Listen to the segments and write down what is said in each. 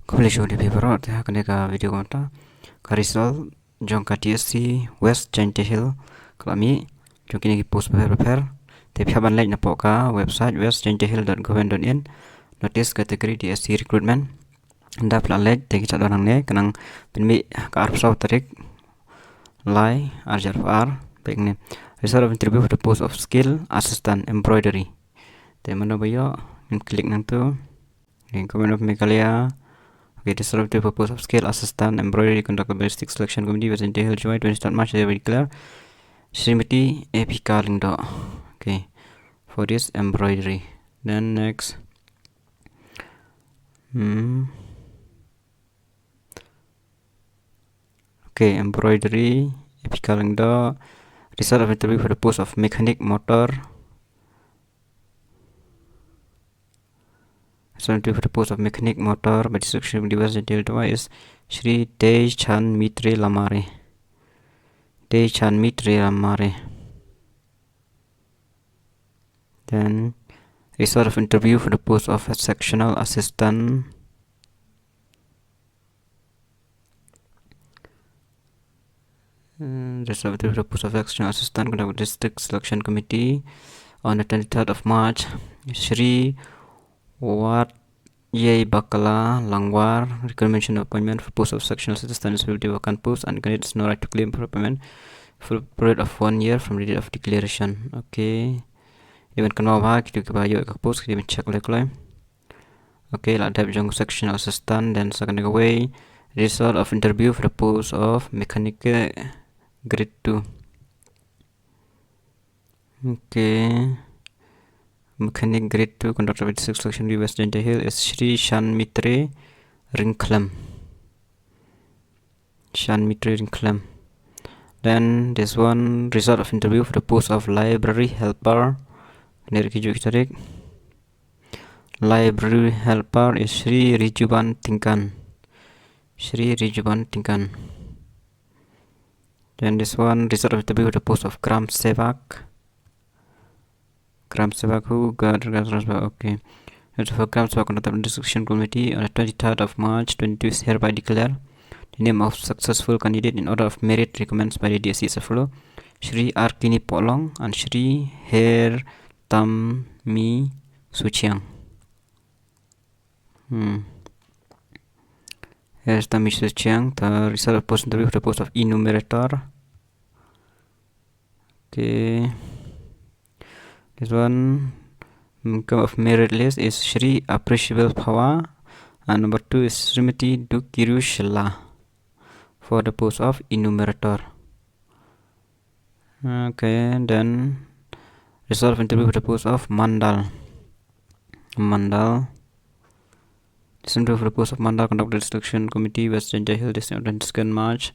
Kembali di paper ya kan video konta karisal jongka DSC West JAINTIA Hill kelami jongki post paper tapi haban lain napo ka website westjaintiahill.gov.in notice kategori DSC recruitment anda plan lain tegi cadang ne kenang penmi ka arp saw tarik lai RJR baik ne result of interview for the post of skill assistant embroidery teman bayo klik nang tu comment of Meghalaya. Okay, the sort of the purpose of skill assistant embroidery conducted by district selection committee was in Hill July 20 March. They will declare Srimati Epika Lindo. Okay, for this embroidery. Then next, okay, embroidery Epika Lindo. Result of interview for the post of mechanic motor. So for the post of mechanic motor by district committee was in Hill is Shri Dejchan Mitre Lamare. Then result of interview for the post of a sectional assistant. Result of interview for the post of sectional assistant conducted by district selection committee on the 23rd of March. Shri Wat Yei Bakala Langwar recommendation of appointment for post of sectional assistant will be vacant post and candidates no right to claim for appointment for a period of 1 year from the date of declaration. Okay. Even kenal bah kita ke bayo ke post kita check lagi. Okay, lah ada jong sectional assistant then second away result of interview for the post of mechanic grade 2. Okay. Mechanic grade 2 conducted by district selection West JAINTIA Hill is Shri Shan Mitre Ringklam. Then this one result of interview for the post of library helper. Library helper is Shri Rijuban Tingkan. Then this one result of interview for the post of Gram Sevak who got okay. It's for Gram Sevak conducted by the discussion committee on the 23rd of March 2022 is hereby declare the name of successful candidate in order of merit recommends by the DSC as follow: Shri Arkini Polong and Shri Her Tammi Suchiang. Here's Tammi Suchiang, the result of post interview for the post of enumerator. Okay. This one of merit list is Shri Appreciable Power and number 2 is Srimati Dukiru Shilla for the post of enumerator. Okay, then result of interview for the post of Mandal. This interview for the post of Mandal conducted selection committee West JAINTIA Hill District on 22nd March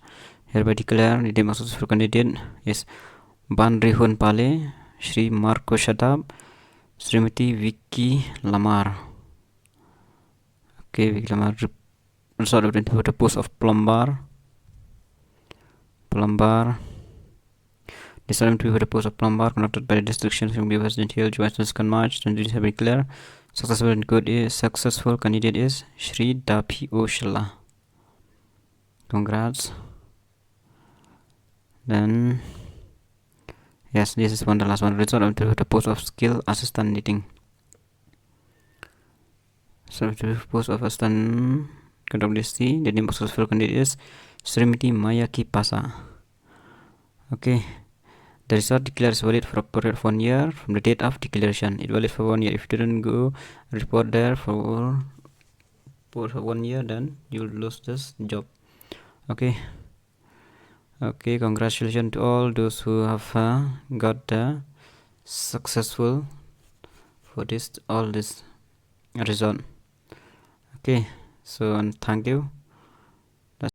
hereby declare the name of successful candidate is Ban Rihun Pale, Shri Marco Shadab, Srimati Vicky Lamar. Okay, Vicky Lamar. Result of interview for the post of plumber. This interview for the post of plumber conducted by the district committee West JAINTIA Hill, July 2nd March 2022 hereby declare successful candidate is Shri Dapi Oshla. Congrats. Then yes, this is the last one. Result of interview for the post of skill assistant knitting. So the post of assistant conducted DSC. The name of successful candidate is Srimati Mayaki Pasa. Okay. The result declares valid for a period of 1 year from the date of declaration. It valid for 1 year. If you didn't go report there for 1 year, then you will lose this job. Okay. Okay, congratulations to all those who have got successful for all this result. Okay, so and thank you.